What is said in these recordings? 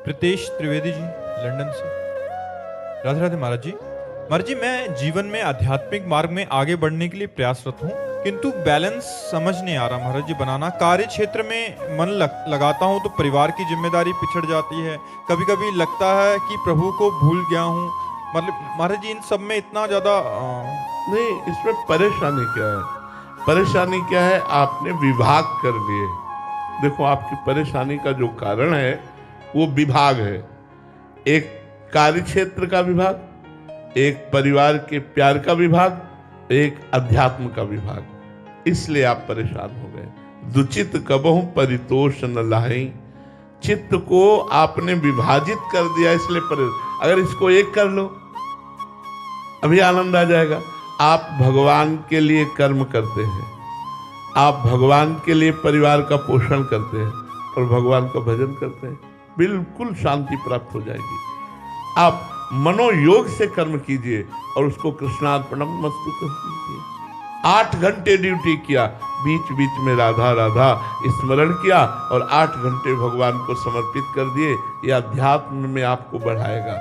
Pritesh Trivedi ji, London से। राधे राधे महाराज जी। महाराज जी, मैं जीवन में आध्यात्मिक मार्ग में आगे बढ़ने के लिए प्रयासरत हूँ, किंतु बैलेंस समझ नहीं आ रहा महाराज जी बनाना। कार्य क्षेत्र में मन लगाता हूँ तो परिवार की जिम्मेदारी पिछड़ जाती है। कभी कभी लगता है कि प्रभु को भूल गया हूँ। मतलब महाराज जी, इन सब में इतना ज्यादा नहीं, इसमें परेशानी क्या है? परेशानी क्या है? आपने विभाग कर लिए। देखो, आपकी परेशानी का जो कारण है वो विभाग है। एक कार्य क्षेत्र का विभाग, एक परिवार के प्यार का विभाग, एक अध्यात्म का विभाग। इसलिए आप परेशान हो गए। दुचित कबहु परितोष न लाहि। चित्त को आपने विभाजित कर दिया, इसलिए अगर इसको एक कर लो, अभी आनंद आ जाएगा। आप भगवान के लिए कर्म करते हैं, आप भगवान के लिए परिवार का पोषण करते हैं और भगवान का भजन करते हैं, बिल्कुल शांति प्राप्त हो जाएगी। आप मनोयोग से कर्म कीजिए और उसको कृष्णार्पणम मस्तु कर दीजिए। 8 घंटे ड्यूटी किया, बीच बीच में राधा राधा स्मरण किया और 8 घंटे भगवान को समर्पित कर दिए। यह अध्यात्म में आपको बढ़ाएगा।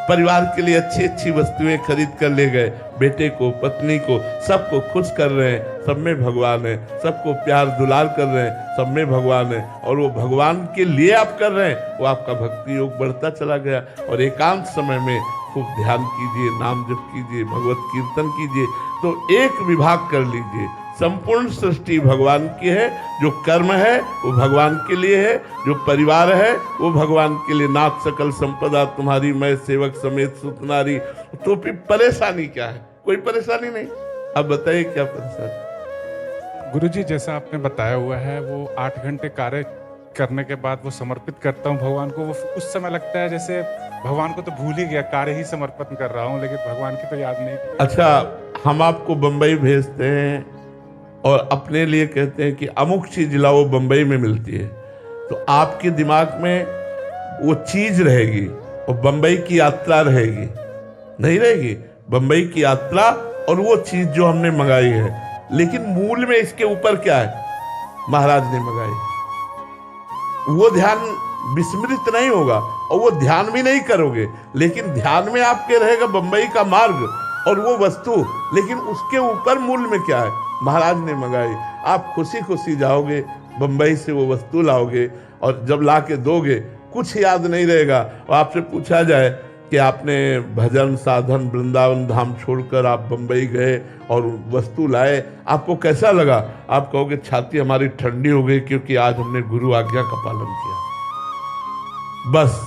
परिवार के लिए अच्छी अच्छी वस्तुएं खरीद कर ले गए, बेटे को, पत्नी को, सबको खुश कर रहे हैं, सब में भगवान है। सबको प्यार दुलार कर रहे हैं, सब में भगवान है। और वो भगवान के लिए आप कर रहे हैं, वो आपका भक्ति योग बढ़ता चला गया। और एकांत समय में खूब ध्यान कीजिए, नाम जप कीजिए, भगवत कीर्तन कीजिए। तो एक विभाग कर लीजिए। संपूर्ण सृष्टि भगवान की है, जो कर्म है वो भगवान के लिए है, जो परिवार है वो भगवान के लिए। नाथ सकल संपदा तुम्हारी, मैं सेवक समेत सुतनारी। तो फिर परेशानी क्या है? कोई परेशानी नहीं। अब बताइए क्या परेशानी? गुरुजी, जैसा आपने बताया हुआ है, वो 8 घंटे कार्य करने के बाद वो समर्पित करता हूँ भगवान को। वो उस समय लगता है जैसे भगवान को तो भूल ही गया, कार्य ही समर्पण कर रहा हूँ, लेकिन भगवान की तो याद नहीं। अच्छा, हम आपको बंबई भेजते हैं और अपने लिए कहते हैं कि अमुक चीज लाओ, बंबई में मिलती है, तो आपके दिमाग में वो चीज रहेगी और बंबई की यात्रा रहेगी? नहीं रहेगी। बंबई की यात्रा और वो चीज जो हमने मंगाई है, लेकिन मूल में इसके ऊपर क्या है? महाराज ने मंगाई। वो ध्यान विस्मृत नहीं होगा और वो ध्यान भी नहीं करोगे, लेकिन ध्यान में आपके रहेगा बंबई का मार्ग और वो वस्तु, लेकिन उसके ऊपर मूल में क्या है? महाराज ने मंगाई। आप खुशी खुशी जाओगे, बंबई से वो वस्तु लाओगे और जब ला के दोगे, कुछ याद नहीं रहेगा। और आपसे पूछा जाए कि आपने भजन साधन वृंदावन धाम छोड़कर आप बंबई गए और वस्तु लाए, आपको कैसा लगा? आप कहोगे छाती हमारी ठंडी हो गई, क्योंकि आज हमने गुरु आज्ञा का पालन किया। बस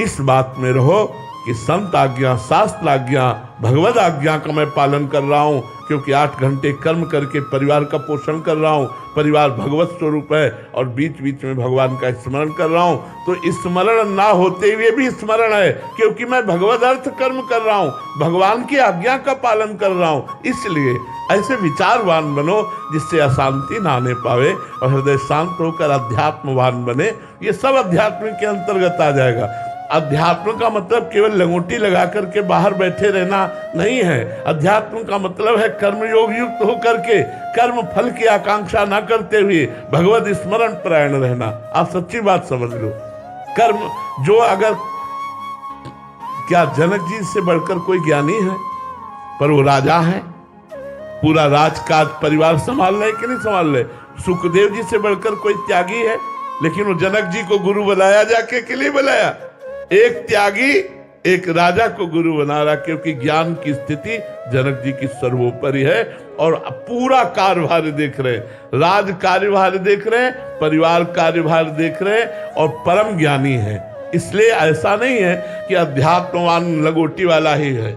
इस बात में रहो कि संत आज्ञा, शास्त्र आज्ञा, भगवद आज्ञा का मैं पालन कर रहा हूँ, क्योंकि 8 घंटे कर्म करके परिवार का पोषण कर रहा हूँ। परिवार भगवत स्वरूप है और बीच बीच में भगवान का स्मरण कर रहा हूँ। तो स्मरण ना होते हुए भी स्मरण है, क्योंकि मैं भगवद अर्थ कर्म कर रहा हूँ, भगवान की आज्ञा का पालन कर रहा हूँ। इसलिए ऐसे विचारवान बनो जिससे अशांति ना आने पावे और हृदय शांत होकर अध्यात्मवान बने। ये सब अध्यात्म के अंतर्गत आ जाएगा। अध्यात्म का मतलब केवल लंगोटी लगा करके बाहर बैठे रहना नहीं है। अध्यात्म का मतलब है कर्मयोग युक्त होकर के कर्म फल की आकांक्षा ना करते हुए भगवत स्मरण परायण रहना। आप सच्ची बात समझ लो। कर्म जो, अगर क्या जनक जी से बढ़कर कोई ज्ञानी है? पर वो राजा है, पूरा राजकाज परिवार संभाल रहे कि नहीं संभाल रहे? सुखदेव जी से बढ़कर कोई त्यागी है? लेकिन वो जनक जी को गुरु बनाया, जाके के लिए बनाया। एक त्यागी एक राजा को गुरु बना रहा, क्योंकि ज्ञान की स्थिति जनक जी की सर्वोपरि है और पूरा कार्यभार देख रहे हैं, राज कार्यभार देख रहे हैं, परिवार कार्यभार देख रहे हैं और परम ज्ञानी है। इसलिए ऐसा नहीं है कि अध्यात्मवान लंगोटी वाला ही है।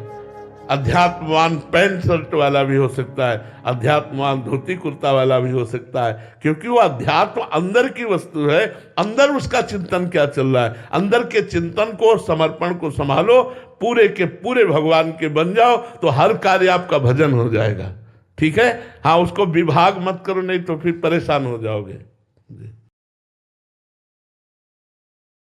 अध्यात्मवान पैंट शर्ट वाला भी हो सकता है, अध्यात्मवान धोती कुर्ता वाला भी हो सकता है, क्योंकि वो अध्यात्म अंदर की वस्तु है। अंदर उसका चिंतन क्या चल रहा है, अंदर के चिंतन को और समर्पण को संभालो, पूरे के पूरे भगवान के बन जाओ, तो हर कार्य आपका भजन हो जाएगा। ठीक है? हाँ, उसको विभाग मत करो, नहीं तो फिर परेशान हो जाओगे।